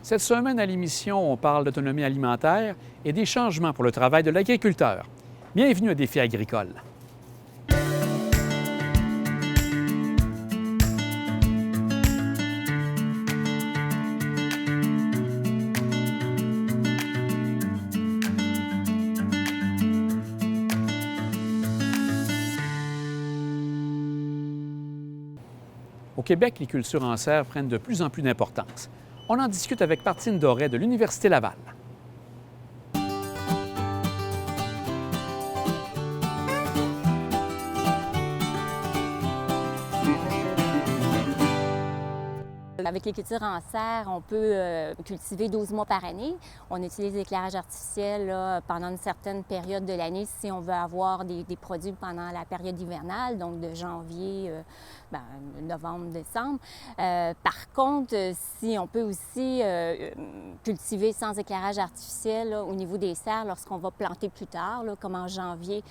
Cette semaine à l'émission, on parle d'autonomie alimentaire et des changements pour le travail de l'agriculteur. Bienvenue à Défi agricole. Au Québec, les cultures en serre prennent de plus en plus d'importance. On en discute avec Martine Doré de l'Université Laval. Avec les cultures en serre, on peut cultiver 12 mois par année. On utilise l'éclairage artificiel là, pendant une certaine période de l'année si on veut avoir des produits pendant la période hivernale, donc de janvier, novembre, décembre. Par contre, si on peut aussi cultiver sans éclairage artificiel là, au niveau des serres lorsqu'on va planter plus tard, là, comme en janvier,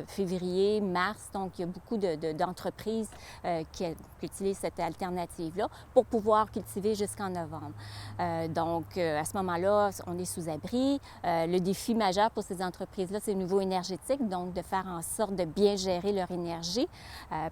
février, mars. Donc, il y a beaucoup d'entreprises qui utilisent cette alternative-là pour pouvoir cultiver jusqu'en novembre. Donc, à ce moment-là, on est sous abri. Le défi majeur pour ces entreprises-là, c'est le niveau énergétique, donc de faire en sorte de bien gérer leur énergie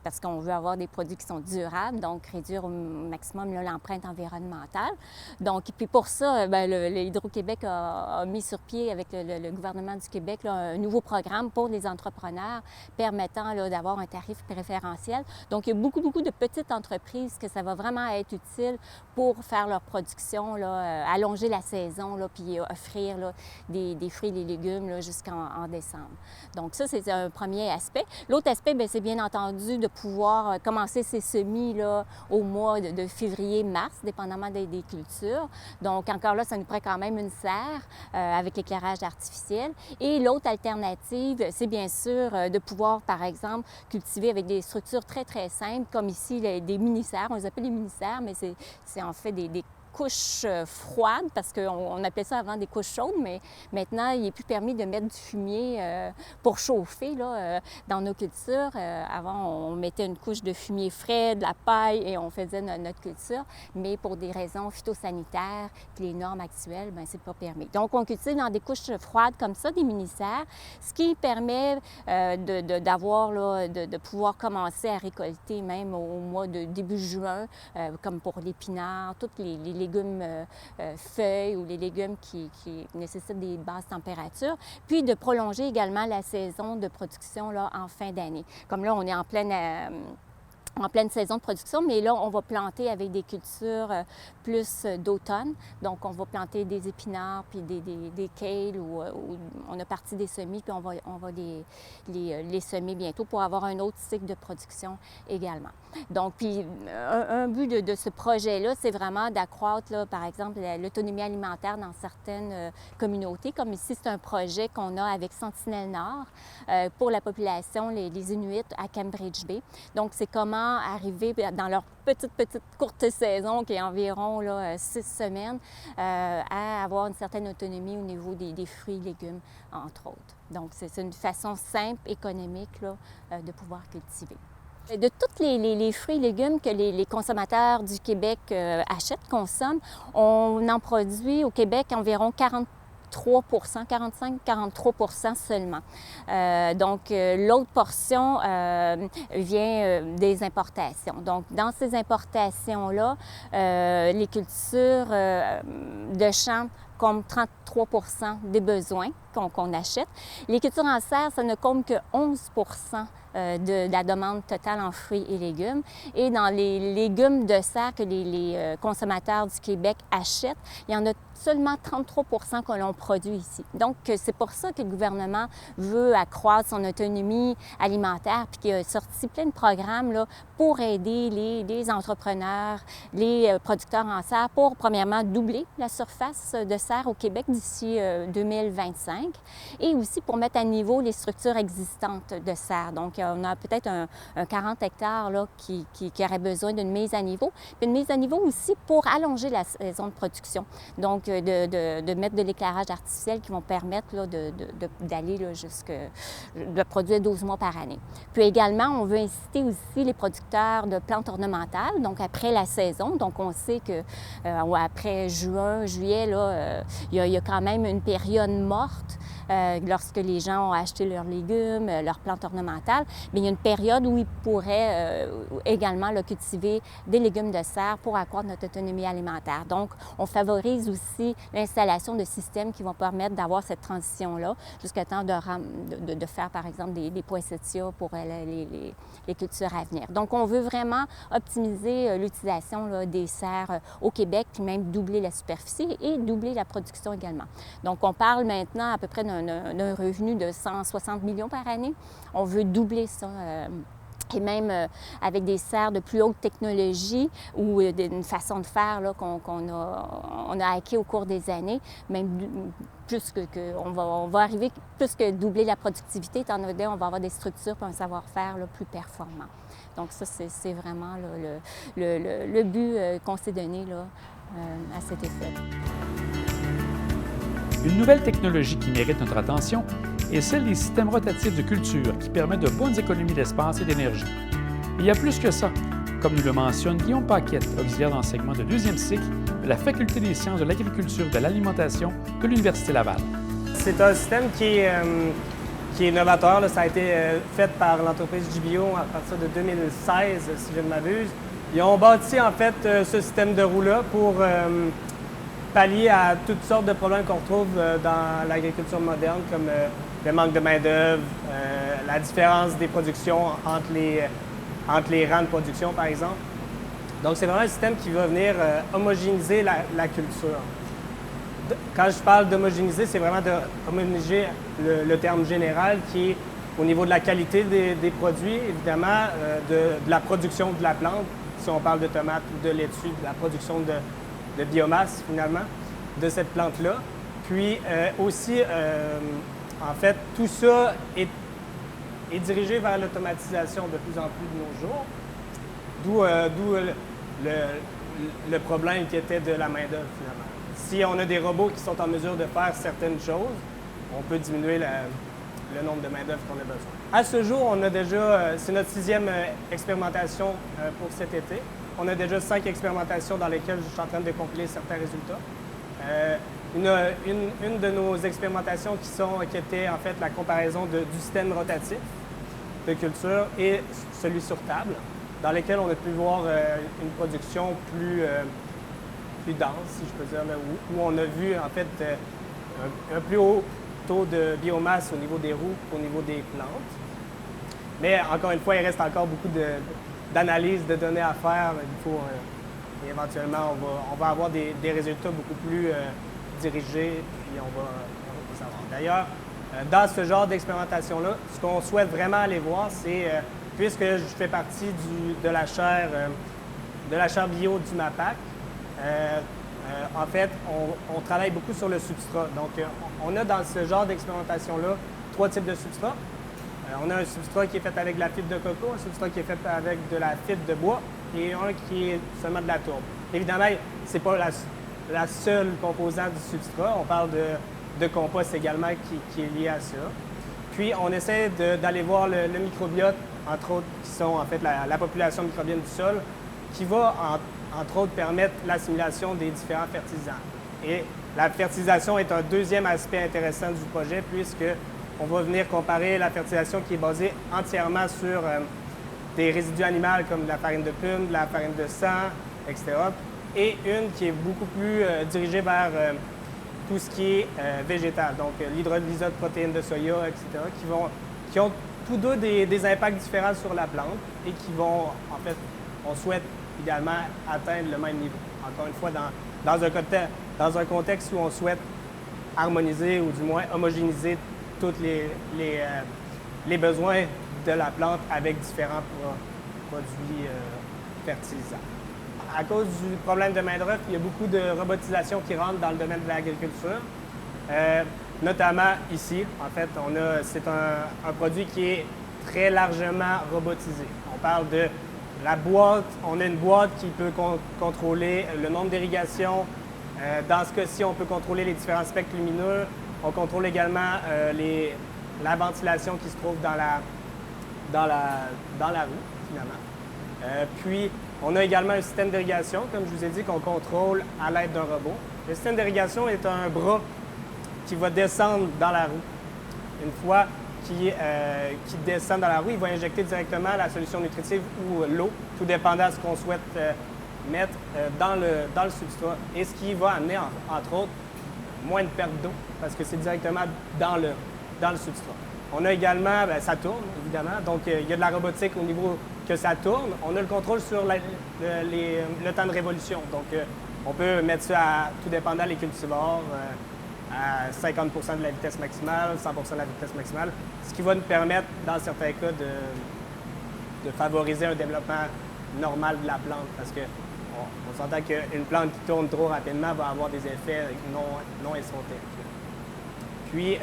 parce qu'on veut avoir des produits qui sont durables, donc réduire au maximum l'empreinte environnementale. Donc, et puis pour ça, le Hydro-Québec a mis sur pied avec le gouvernement du Québec là, un nouveau programme pour les entrepreneurs permettant d'avoir un tarif préférentiel. Donc, il y a beaucoup de petites entreprises que ça va vraiment être utile pour faire leur production, là, allonger la saison, là, puis offrir là, des fruits et des légumes jusqu'en décembre. Donc ça, c'est un premier aspect. L'autre aspect, c'est bien entendu de pouvoir commencer ses semis là, au mois de février-mars, dépendamment des cultures. Donc encore là, ça nous prend quand même une serre avec l'éclairage artificiel. Et l'autre alternative, c'est bien sûr de pouvoir, par exemple, cultiver avec des structures très simples, comme ici des mini-serres. On les appelle des mini-serres, mais c'est en fait des couches froides, parce qu'on appelait ça avant des couches chaudes, mais maintenant, il n'est plus permis de mettre du fumier pour chauffer là, dans nos cultures. Avant, on mettait une couche de fumier frais, de la paille, et on faisait notre culture, mais pour des raisons phytosanitaires, puis les normes actuelles, c'est pas permis. Donc, on cultive dans des couches froides comme ça, des mini-serres, ce qui permet de pouvoir commencer à récolter même au mois de début juin, comme pour l'épinard, tous les légumes feuilles ou les légumes qui nécessitent des basses températures, puis de prolonger également la saison de production là, en fin d'année. Comme là, on est en pleine saison de production, mais là, on va planter avec des cultures plus d'automne. Donc, on va planter des épinards, puis des kales, où on a parti des semis, puis on va les semer bientôt pour avoir un autre cycle de production également. Donc, puis un but de ce projet-là, c'est vraiment d'accroître, là, par exemple, l'autonomie alimentaire dans certaines communautés. Comme ici, c'est un projet qu'on a avec Sentinelle-Nord pour la population, les Inuits à Cambridge Bay. Donc, c'est comment arriver dans leur petite courte saison, qui est environ là, 6 semaines, à avoir une certaine autonomie au niveau des fruits et légumes, entre autres. Donc, c'est une façon simple, économique, là, de pouvoir cultiver. De tous les fruits et légumes que les consommateurs du Québec achètent, consomment, on en produit au Québec environ 45-43 seulement. Donc, l'autre portion vient des importations. Donc, dans ces importations-là, les cultures de champs comptent 33 des besoins qu'on achète. Les cultures en serre, ça ne compte que 11 de la demande totale en fruits et légumes. Et dans les légumes de serre que les consommateurs du Québec achètent, il y en a seulement 33 que l'on produit ici. Donc, c'est pour ça que le gouvernement veut accroître son autonomie alimentaire, puis qu'il a sorti plein de programmes là, pour aider les entrepreneurs, les producteurs en serre, pour, premièrement, doubler la surface de serre au Québec d'ici 2025. 5, et aussi pour mettre à niveau les structures existantes de serre. Donc, on a peut-être un 40 hectares là, qui aurait besoin d'une mise à niveau, puis une mise à niveau aussi pour allonger la saison de production. Donc, de mettre de l'éclairage artificiel qui vont permettre là, d'aller de produire 12 mois par année. Puis également, on veut inciter aussi les producteurs de plantes ornementales, donc après la saison. Donc, on sait que après juin, juillet, là, il y a quand même une période morte lorsque les gens ont acheté leurs légumes, leurs plantes ornementales. Mais il y a une période où ils pourraient également là, cultiver des légumes de serre pour accroître notre autonomie alimentaire. Donc, on favorise aussi l'installation de systèmes qui vont permettre d'avoir cette transition-là jusqu'à temps de faire, par exemple, des poinsettias pour les cultures à venir. Donc, on veut vraiment optimiser l'utilisation là, des serres au Québec, puis même doubler la superficie et doubler la production également. Donc, on parle maintenant à peu près d'un revenu de 160 millions par année. On veut doubler ça. Et même avec des serres de plus haute technologie ou d'une façon de faire qu'on a acquis au cours des années, même plus on va arriver plus que doubler la productivité, étant donné on va avoir des structures et un savoir-faire plus performant. Donc ça, c'est vraiment là, le but qu'on s'est donné là, à cet effet. Une nouvelle technologie qui mérite notre attention est celle des systèmes rotatifs de culture qui permettent de bonnes économies d'espace et d'énergie. Il y a plus que ça, comme nous le mentionne Guillaume Paquette, auxiliaire d'enseignement de deuxième cycle de la Faculté des sciences de l'agriculture et de l'alimentation de l'Université Laval. C'est un système qui est novateur. Là. Ça a été fait par l'entreprise JBio à partir de 2016, si je ne m'abuse. Ils ont bâti en fait ce système de roue-là pour pallier à toutes sortes de problèmes qu'on retrouve dans l'agriculture moderne, comme le manque de main-d'œuvre, la différence des productions entre les rangs de production, par exemple. Donc, c'est vraiment un système qui va venir homogénéiser la culture. Quand je parle d'homogénéiser, c'est vraiment d'homogénéiser le terme général qui est au niveau de la qualité des produits, évidemment, de la production de la plante, si on parle de tomates ou de laitue, de la production de biomasse, finalement, de cette plante-là. Puis aussi, en fait, tout ça est dirigé vers l'automatisation de plus en plus de nos jours, d'où le problème qui était de la main-d'œuvre, finalement. Si on a des robots qui sont en mesure de faire certaines choses, on peut diminuer le nombre de main-d'œuvre qu'on a besoin. À ce jour, on a déjà, c'est notre 6e expérimentation pour cet été. On a déjà 5 expérimentations dans lesquelles je suis en train de compiler certains résultats. Une de nos expérimentations qui était en fait la comparaison du système rotatif de culture et celui sur table, dans lequel on a pu voir une production plus dense, si je peux dire, où on a vu en fait un plus haut taux de biomasse au niveau des roues qu'au niveau des plantes. Mais encore une fois, il reste encore beaucoup d'analyses de données à faire. Il faut éventuellement, on va avoir des résultats beaucoup plus dirigés, puis on va savoir. D'ailleurs, dans ce genre d'expérimentation-là, ce qu'on souhaite vraiment aller voir, c'est, puisque je fais partie de la chaire bio du MAPAC, en fait, on travaille beaucoup sur le substrat. Donc, on a dans ce genre d'expérimentation-là 3 types de substrats. On a un substrat qui est fait avec de la fibre de coco, un substrat qui est fait avec de la fibre de bois et un qui est seulement de la tourbe. Évidemment, ce n'est pas la seule composante du substrat. On parle de compost également qui est lié à ça. Puis, on essaie d'aller voir le microbiote, entre autres, qui sont en fait la population microbienne du sol, qui va, entre autres, permettre l'assimilation des différents fertilisants. Et la fertilisation est un deuxième aspect intéressant du projet, puisque on va venir comparer la fertilisation qui est basée entièrement sur des résidus animaux comme de la farine de plume, de la farine de sang, etc. Et une qui est beaucoup plus dirigée vers tout ce qui est végétal, donc l'hydrolysat de protéines de soya, etc., qui ont tous deux des impacts différents sur la plante et qui vont, en fait, on souhaite idéalement atteindre le même niveau. Encore une fois, dans un contexte où on souhaite harmoniser ou du moins homogénéiser tous les besoins de la plante avec différents produits fertilisants. À cause du problème de main-d'œuvre, il y a beaucoup de robotisation qui rentre dans le domaine de l'agriculture. notamment ici. En fait, c'est un produit qui est très largement robotisé. On parle de la boîte, on a une boîte qui peut contrôler le nombre d'irrigations. Dans ce cas-ci, on peut contrôler les différents spectres lumineux. On contrôle également la ventilation qui se trouve dans la rue, finalement. Puis, on a également un système d'irrigation, comme je vous ai dit, qu'on contrôle à l'aide d'un robot. Le système d'irrigation est un bras qui va descendre dans la roue. Une fois qu'il descend dans la roue, il va injecter directement la solution nutritive ou l'eau, tout dépendant de ce qu'on souhaite mettre dans le substrat. Et ce qui va amener, entre autres, moins de perte d'eau, parce que c'est directement dans le substrat. On a également, ça tourne, évidemment, donc il y a de la robotique au niveau que ça tourne. On a le contrôle sur le temps de révolution. Donc, on peut mettre ça à, tout dépendant les cultivars, à 50 de la vitesse maximale, 100 de la vitesse maximale, ce qui va nous permettre, dans certains cas, de favoriser un développement normal de la plante, parce que on s'entend qu'une plante qui tourne trop rapidement va avoir des effets non escomptés. Puis,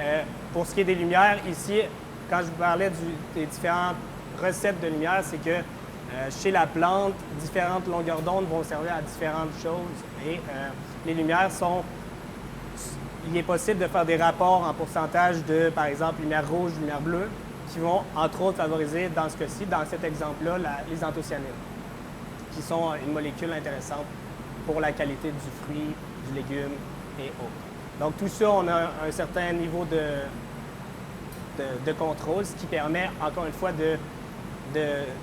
pour ce qui est des lumières, ici, quand je vous parlais des différentes recettes de lumière, c'est que chez la plante, différentes longueurs d'onde vont servir à différentes choses. Et les lumières il est possible de faire des rapports en pourcentage de, par exemple, lumière rouge, lumière bleue, qui vont, entre autres, favoriser, dans ce cas-ci, dans cet exemple-là, les anthocyanines, qui sont une molécule intéressante pour la qualité du fruit, du légume et autres. Donc, tout ça, on a un certain niveau de contrôle, ce qui permet, encore une fois,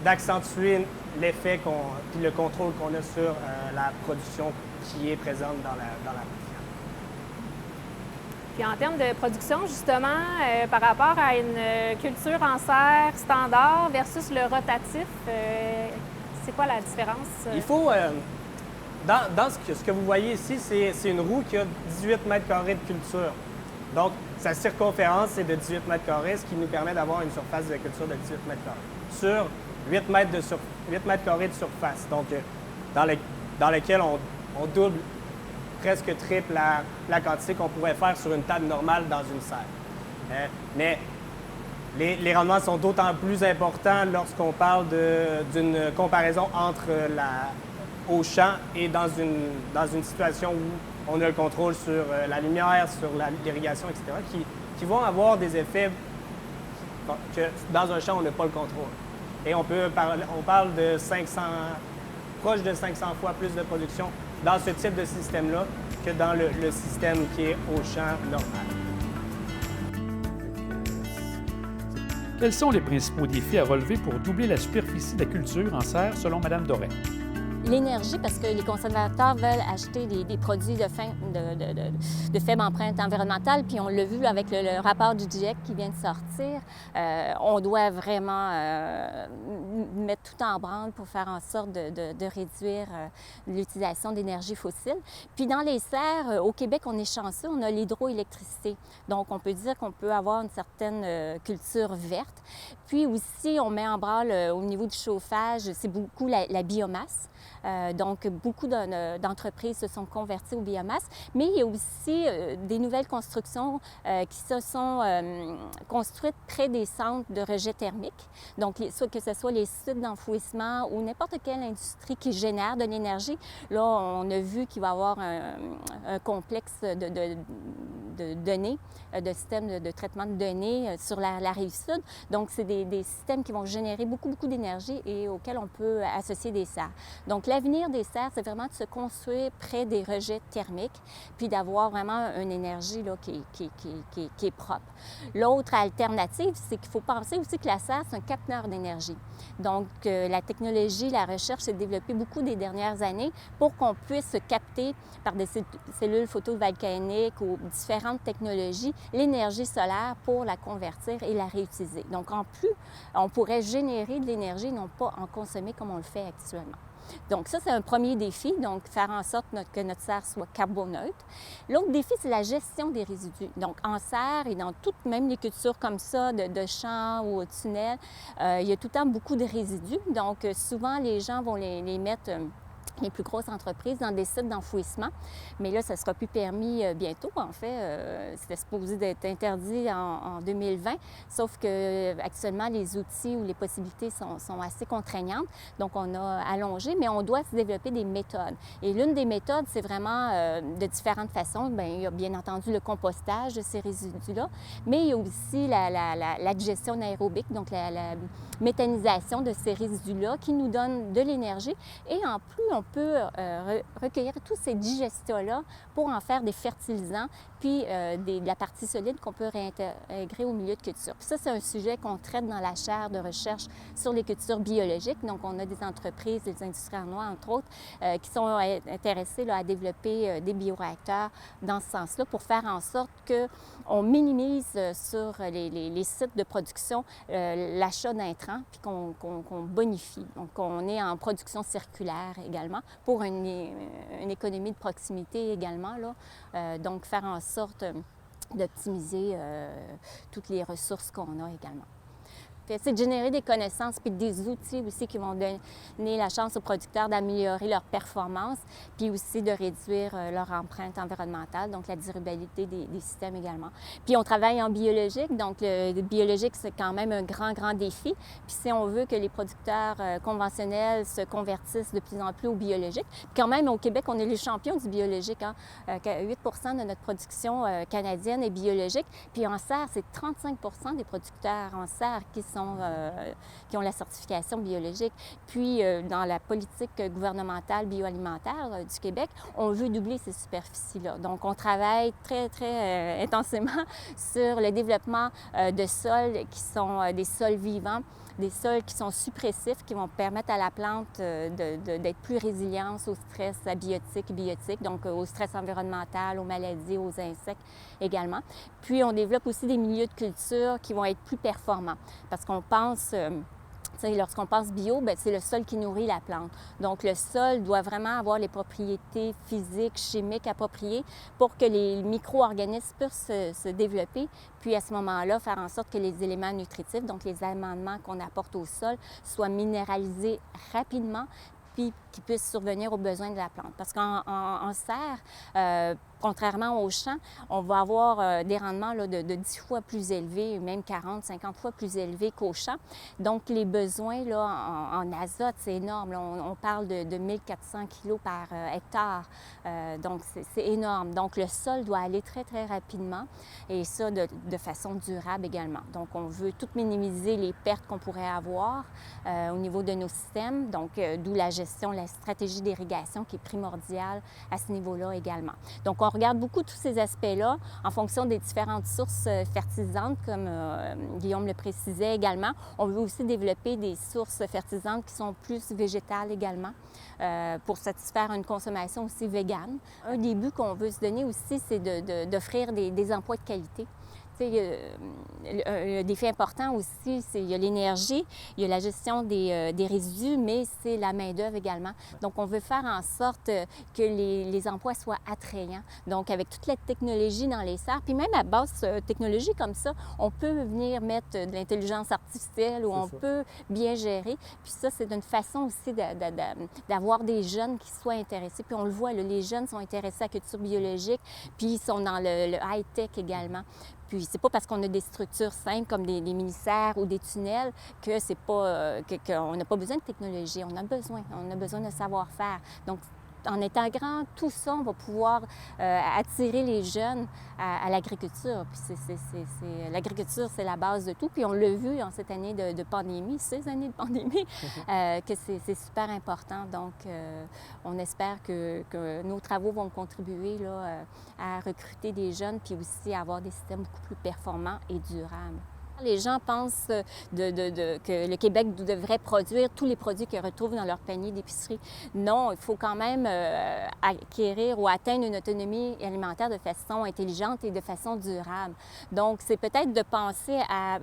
d'accentuer l'effet puis le contrôle qu'on a sur la production qui est présente dans la ruche. Puis en termes de production, justement, par rapport à une culture en serre standard versus le rotatif, c'est quoi la différence? Il faut... Dans ce que vous voyez ici, c'est une roue qui a 18 mètres carrés de culture. Donc, sa circonférence est de 18 mètres carrés, ce qui nous permet d'avoir une surface de culture de 18 mètres carrés sur 8 mètres carrés de surface. Donc, dans lequel on double, presque triple la quantité qu'on pourrait faire sur une table normale dans une serre. Mais les rendements sont d'autant plus importants lorsqu'on parle d'une comparaison entre au champ et dans une situation où on a le contrôle sur la lumière, sur l'irrigation, etc., qui vont avoir des effets que dans un champ, on n'a pas le contrôle. Et on parle de proche de 500 fois plus de production dans ce type de système-là que dans le système qui est au champ normal. Quels sont les principaux défis à relever pour doubler la superficie de la culture en serre selon Mme Doré? L'énergie, parce que les consommateurs veulent acheter des produits de faible empreinte environnementale, puis on l'a vu avec le rapport du GIEC qui vient de sortir. On doit vraiment mettre tout en branle pour faire en sorte de réduire l'utilisation d'énergie fossile. Puis dans les serres, au Québec, on est chanceux, on a l'hydroélectricité. Donc, on peut dire qu'on peut avoir une certaine culture verte. Puis aussi, on met en branle au niveau du chauffage, c'est beaucoup la biomasse. Donc, beaucoup d'entreprises se sont converties aux biomasses, mais il y a aussi des nouvelles constructions qui se sont construites près des centres de rejet thermique. Donc, soit que ce soit les sites d'enfouissement ou n'importe quelle industrie qui génère de l'énergie. Là, on a vu qu'il va y avoir un complexe de données, de systèmes de traitement de données sur la Rive-Sud. Donc, c'est des systèmes qui vont générer beaucoup d'énergie et auxquels on peut associer des serres. Donc, l'avenir des serres, c'est vraiment de se construire près des rejets thermiques, puis d'avoir vraiment une énergie là, qui est propre. L'autre alternative, c'est qu'il faut penser aussi que la serre, c'est un capteur d'énergie. Donc, la technologie, la recherche s'est développée beaucoup des dernières années pour qu'on puisse capter par des cellules photovoltaïques ou différentes technologies l'énergie solaire pour la convertir et la réutiliser. Donc, en plus, on pourrait générer de l'énergie, non pas en consommer comme on le fait actuellement. Donc ça, c'est un premier défi, donc faire en sorte que notre serre soit carboneutre. L'autre défi, c'est la gestion des résidus. Donc en serre et dans toutes, même les cultures comme ça, de champs ou de tunnels, il y a tout le temps beaucoup de résidus. Donc souvent, les gens vont les mettre les plus grosses entreprises dans des sites d'enfouissement. Mais là, ça ne sera plus permis bientôt. En fait, c'était supposé d'être interdit en 2020, sauf qu'actuellement, les outils ou les possibilités sont assez contraignantes. Donc, on a allongé, mais on doit se développer des méthodes. Et l'une des méthodes, c'est vraiment de différentes façons. Bien, il y a bien entendu le compostage de ces résidus-là, mais il y a aussi la digestion aérobique, donc la méthanisation de ces résidus-là qui nous donne de l'énergie. Et en plus, on peut recueillir tous ces digestats-là pour en faire des fertilisants, puis de la partie solide qu'on peut réintégrer au milieu de culture. Puis ça, c'est un sujet qu'on traite dans la chaire de recherche sur les cultures biologiques. Donc, on a des entreprises, des industries en noix, entre autres, qui sont intéressées là, à développer des bioréacteurs dans ce sens-là pour faire en sorte qu'on minimise sur les sites de production l'achat d'intrants, puis qu'on bonifie. Donc, on est en production circulaire également pour une économie de proximité également, là. Donc, faire en sorte d'optimiser toutes les ressources qu'on a également. C'est de générer des connaissances puis des outils aussi qui vont donner la chance aux producteurs d'améliorer leur performance, puis aussi de réduire leur empreinte environnementale, donc la durabilité des systèmes également. Puis on travaille en biologique, donc le biologique, c'est quand même un grand défi. Puis si on veut que les producteurs conventionnels se convertissent de plus en plus au biologique, puis quand même au Québec, on est les champions du biologique. Hein? 8 de notre production canadienne est biologique. Puis en serre, c'est 35 des producteurs en serre qui ont la certification biologique. Puis, dans la politique gouvernementale bioalimentaire du Québec, on veut doubler ces superficies-là. Donc, on travaille très intensément sur le développement de sols qui sont des sols vivants, des sols qui sont suppressifs, qui vont permettre à la plante d'être plus résiliente au stress abiotique et biotique, donc au stress environnemental, aux maladies, aux insectes également. Puis, on développe aussi des milieux de culture qui vont être plus performants parce qu'on pense... lorsqu'on pense bio, bien, c'est le sol qui nourrit la plante. Donc, le sol doit vraiment avoir les propriétés physiques, chimiques appropriées pour que les micro-organismes puissent se développer, puis à ce moment-là, faire en sorte que les éléments nutritifs, donc les amendements qu'on apporte au sol, soient minéralisés rapidement, puis qui puissent survenir aux besoins de la plante. Parce qu'en serre, contrairement au champ, on va avoir des rendements là, de 10 fois plus élevés, même 40, 50 fois plus élevés qu'au champ. Donc, les besoins là, en azote, c'est énorme. Là, on parle de 1400 kg par hectare. Donc, c'est énorme. Donc, le sol doit aller très rapidement et ça de façon durable également. Donc, on veut tout minimiser les pertes qu'on pourrait avoir au niveau de nos systèmes. Donc, d'où la gestion, la stratégie d'irrigation qui est primordiale à ce niveau-là également. Donc, on regarde beaucoup tous ces aspects-là en fonction des différentes sources fertilisantes, comme Guillaume le précisait également. On veut aussi développer des sources fertilisantes qui sont plus végétales également pour satisfaire une consommation aussi végane. Un des buts qu'on veut se donner aussi, c'est d'offrir des emplois de qualité. Un défi important aussi, il y a l'énergie, il y a la gestion des résidus, mais c'est la main-d'œuvre également. Donc, on veut faire en sorte que les emplois soient attrayants. Donc, avec toute la technologie dans les serres, puis même à basse technologie comme ça, on peut venir mettre de l'intelligence artificielle où on peut bien gérer. Puis ça, c'est une façon aussi d'avoir des jeunes qui soient intéressés. Puis on le voit, là, les jeunes sont intéressés à la culture biologique, puis ils sont dans le high-tech également. Puis c'est pas parce qu'on a des structures simples comme des mini-serres ou des tunnels que c'est pas qu'on n'a pas besoin de technologie. On a besoin de savoir-faire. Donc, en étant grand, tout ça, on va pouvoir attirer les jeunes à l'agriculture. Puis l'agriculture, c'est la base de tout. Puis on l'a vu en cette année de pandémie, 6 années de pandémie, que c'est super important. Donc, on espère que nos travaux vont contribuer là, à recruter des jeunes, puis aussi à avoir des systèmes beaucoup plus performants et durables. Les gens pensent que le Québec devrait produire tous les produits qu'ils retrouvent dans leur panier d'épicerie. Non, il faut quand même acquérir ou atteindre une autonomie alimentaire de façon intelligente et de façon durable. Donc, c'est peut-être de penser à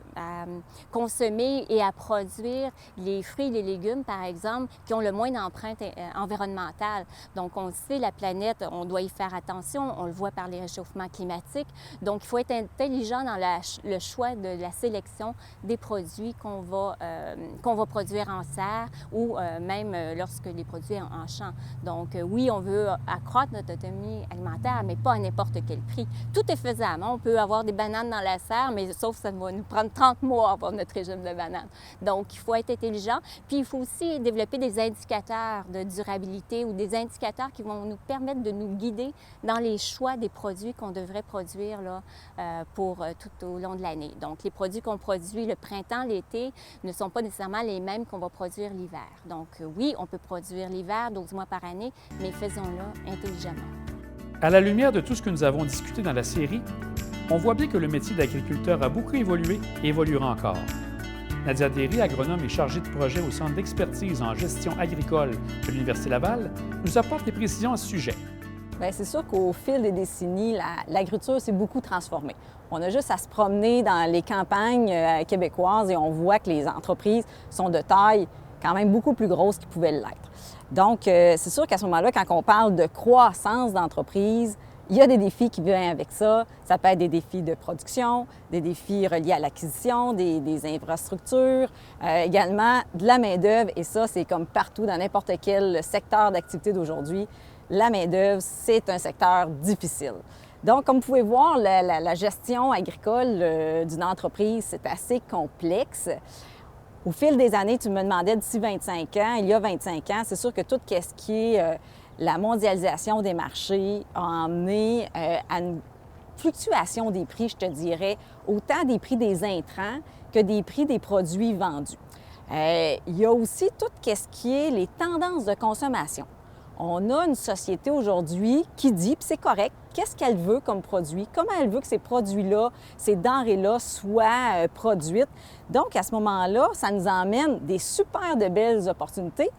consommer et à produire les fruits et les légumes, par exemple, qui ont le moins d'empreinte environnementale. Donc, on sait, la planète, on doit y faire attention. On le voit par les réchauffements climatiques. Donc, il faut être intelligent dans le choix de la sélection des produits qu'on va produire en serre ou même lorsque les produits en champ. Donc oui, on veut accroître notre autonomie alimentaire, mais pas à n'importe quel prix. Tout est faisable. On peut avoir des bananes dans la serre, mais sauf que ça va nous prendre 30 mois pour notre régime de bananes. Donc, il faut être intelligent. Puis, il faut aussi développer des indicateurs de durabilité ou des indicateurs qui vont nous permettre de nous guider dans les choix des produits qu'on devrait produire là, pour tout au long de l'année. Donc, les produits qu'on produit le printemps, l'été, ne sont pas nécessairement les mêmes qu'on va produire l'hiver. Donc, oui, on peut produire l'hiver 12 mois par année, mais faisons-le intelligemment. À la lumière de tout ce que nous avons discuté dans la série, on voit bien que le métier d'agriculteur a beaucoup évolué et évoluera encore. Nadia Derry, agronome et chargée de projet au Centre d'expertise en gestion agricole de l'Université Laval, nous apporte des précisions à ce sujet. Bien, c'est sûr qu'au fil des décennies, l'agriculture s'est beaucoup transformée. On a juste à se promener dans les campagnes québécoises et on voit que les entreprises sont de taille quand même beaucoup plus grosses qu'ils pouvaient l'être. Donc, c'est sûr qu'à ce moment-là, quand on parle de croissance d'entreprise, il y a des défis qui viennent avec ça. Ça peut être des défis de production, des défis reliés à l'acquisition, des infrastructures, également de la main-d'œuvre. Et ça, c'est comme partout dans n'importe quel secteur d'activité d'aujourd'hui. La main-d'œuvre, c'est un secteur difficile. Donc, comme vous pouvez voir, la gestion agricole d'une entreprise, c'est assez complexe. Au fil des années, tu me demandais d'ici 25 ans, il y a 25 ans, c'est sûr que tout ce qui est la mondialisation des marchés a amené à une fluctuation des prix, je te dirais, autant des prix des intrants que des prix des produits vendus. Il y a aussi tout ce qui est les tendances de consommation. On a une société aujourd'hui qui dit, puis c'est correct, qu'est-ce qu'elle veut comme produit, comment elle veut que ces produits-là, ces denrées-là soient produites. Donc, à ce moment-là, ça nous emmène des super de belles opportunités,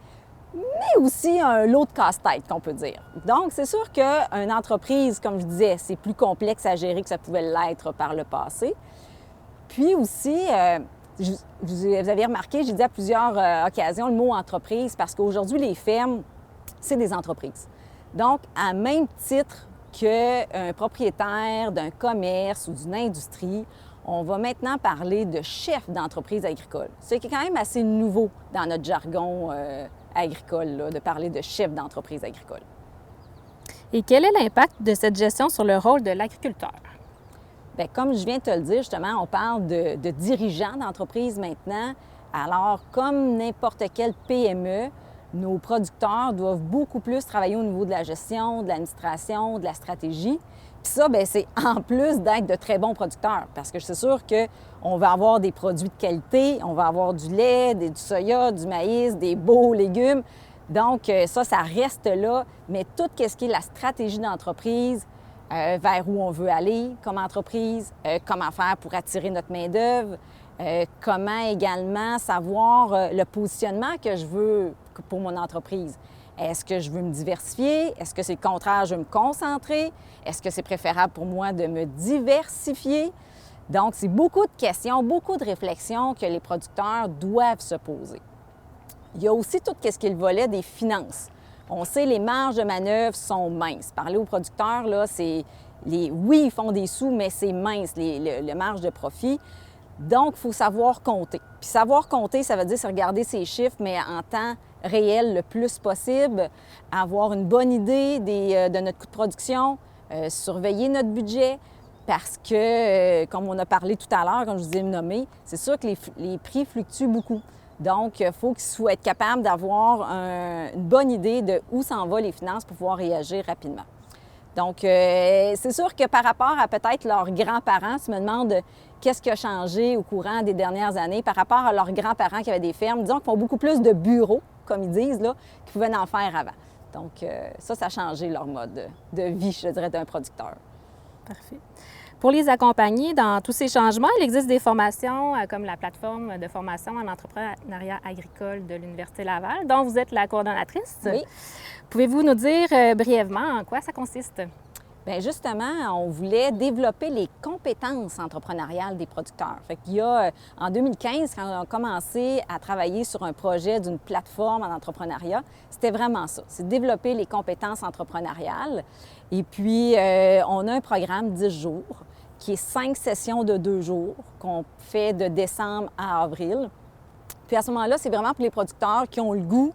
mais aussi un lot de casse-tête, qu'on peut dire. Donc, c'est sûr qu'une entreprise, comme je disais, c'est plus complexe à gérer que ça pouvait l'être par le passé. Puis aussi, vous avez remarqué, j'ai dit à plusieurs occasions le mot « entreprise » parce qu'aujourd'hui, les fermes, c'est des entreprises. Donc, à même titre qu'un propriétaire d'un commerce ou d'une industrie, on va maintenant parler de chef d'entreprise agricole. C'est quand même assez nouveau dans notre jargon agricole, là, de parler de chef d'entreprise agricole. Et quel est l'impact de cette gestion sur le rôle de l'agriculteur? Bien, comme je viens de te le dire, justement, on parle de dirigeants d'entreprise maintenant. Alors, comme n'importe quelle PME, nos producteurs doivent beaucoup plus travailler au niveau de la gestion, de l'administration, de la stratégie. Puis ça, bien, c'est en plus d'être de très bons producteurs, parce que c'est sûr qu'on va avoir des produits de qualité, on va avoir du lait, du soya, du maïs, des beaux légumes. Donc, ça reste là, mais tout ce qui est la stratégie d'entreprise, vers où on veut aller comme entreprise, comment faire pour attirer notre main-d'œuvre, comment également savoir le positionnement que je veux pour mon entreprise. Est-ce que je veux me diversifier? Est-ce que c'est le contraire, je veux me concentrer? Est-ce que c'est préférable pour moi de me diversifier? Donc, c'est beaucoup de questions, beaucoup de réflexions que les producteurs doivent se poser. Il y a aussi tout ce qui est le volet des finances. On sait les marges de manœuvre sont minces. Parler aux producteurs, là, oui, ils font des sous, mais c'est mince, les marges de profit. Donc, il faut savoir compter. Puis savoir compter, ça veut dire se regarder ses chiffres, mais en temps réel le plus possible, avoir une bonne idée de notre coût de production, surveiller notre budget, parce que, comme on a parlé tout à l'heure, comme je vous ai nommé, c'est sûr que les prix fluctuent beaucoup. Donc, il faut qu'ils soient capables d'avoir une bonne idée de où s'en vont les finances pour pouvoir réagir rapidement. Donc, c'est sûr que par rapport à peut-être leurs grands-parents, tu me demandes qu'est-ce qui a changé au courant des dernières années par rapport à leurs grands-parents qui avaient des fermes, disons qu'ils font beaucoup plus de bureaux, comme ils disent, là, qu'ils pouvaient en faire avant. Donc, ça a changé leur mode de vie, je dirais, d'un producteur. Parfait. Pour les accompagner dans tous ces changements, il existe des formations comme la plateforme de formation en entrepreneuriat agricole de l'Université Laval, dont vous êtes la coordonnatrice. Oui. Pouvez-vous nous dire brièvement en quoi ça consiste? Bien, justement, on voulait développer les compétences entrepreneuriales des producteurs. Fait qu'il y a, en 2015, quand on a commencé à travailler sur un projet d'une plateforme en entrepreneuriat, c'était vraiment ça, c'est développer les compétences entrepreneuriales. Et puis, on a un programme 10 jours qui est 5 sessions de 2 jours qu'on fait de décembre à avril. Puis à ce moment-là, c'est vraiment pour les producteurs qui ont le goût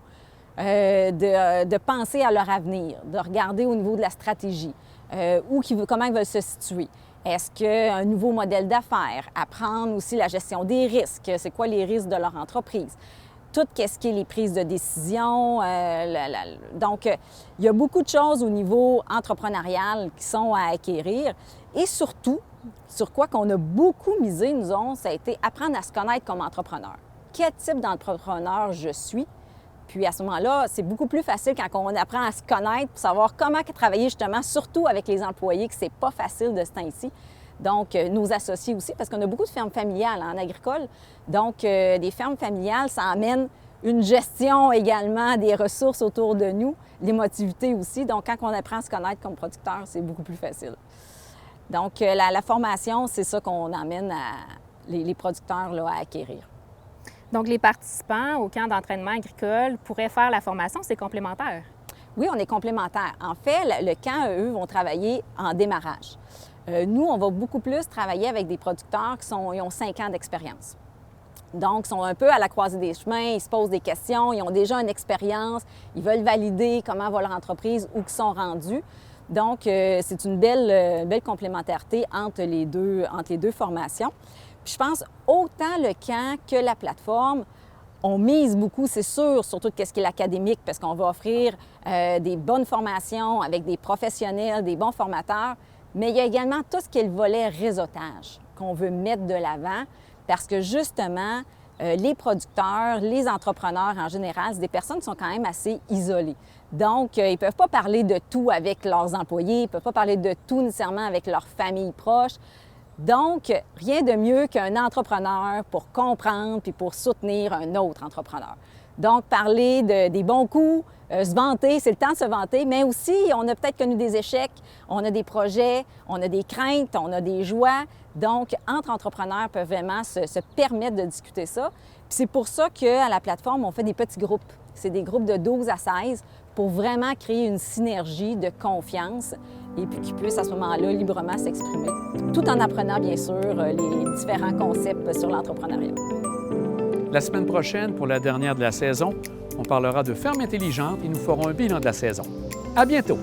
de penser à leur avenir, de regarder au niveau de la stratégie, comment ils veulent se situer. Est-ce qu'un nouveau modèle d'affaires, apprendre aussi la gestion des risques, c'est quoi les risques de leur entreprise, tout ce qui est les prises de décision. Donc, il y a beaucoup de choses au niveau entrepreneurial qui sont à acquérir. Et surtout, sur quoi qu'on a beaucoup misé, nous autres, ça a été apprendre à se connaître comme entrepreneur. Quel type d'entrepreneur je suis? Puis à ce moment-là, c'est beaucoup plus facile quand on apprend à se connaître pour savoir comment travailler justement, surtout avec les employés, que c'est pas facile de ce temps-ci. Donc, nos associés aussi, parce qu'on a beaucoup de fermes familiales en agricole. Donc, des fermes familiales, ça amène une gestion également des ressources autour de nous, l'émotivité aussi. Donc, quand on apprend à se connaître comme producteur, c'est beaucoup plus facile. Donc, la formation, c'est ça qu'on amène les producteurs là, à acquérir. Donc, les participants au camp d'entraînement agricole pourraient faire la formation, c'est complémentaire? Oui, on est complémentaires. En fait, le camp, eux, vont travailler en démarrage. Nous, on va beaucoup plus travailler avec des producteurs qui ont 5 ans d'expérience. Donc, ils sont un peu à la croisée des chemins, ils se posent des questions, ils ont déjà une expérience, ils veulent valider comment va leur entreprise, où ils sont rendus. Donc, c'est une belle complémentarité entre les deux formations. Puis je pense autant le camp que la plateforme, on mise beaucoup, c'est sûr, sur tout ce qui est l'académique, parce qu'on va offrir des bonnes formations avec des professionnels, des bons formateurs, mais il y a également tout ce qui est le volet réseautage qu'on veut mettre de l'avant, parce que justement, les producteurs, les entrepreneurs en général, c'est des personnes qui sont quand même assez isolées. Donc, ils ne peuvent pas parler de tout avec leurs employés, ils ne peuvent pas parler de tout nécessairement avec leur famille proche. Donc, rien de mieux qu'un entrepreneur pour comprendre puis pour soutenir un autre entrepreneur. Donc, parler des bons coups, se vanter, c'est le temps de se vanter, mais aussi, on a peut-être connu des échecs, on a des projets, on a des craintes, on a des joies. Donc, entre entrepreneurs peuvent vraiment se permettre de discuter ça. Puis c'est pour ça qu'à la plateforme, on fait des petits groupes. C'est des groupes de 12 à 16 pour vraiment créer une synergie de confiance et puis qu'ils puissent à ce moment-là librement s'exprimer, tout en apprenant bien sûr les différents concepts sur l'entrepreneuriat. La semaine prochaine, pour la dernière de la saison, on parlera de ferme intelligente et nous ferons un bilan de la saison. À bientôt!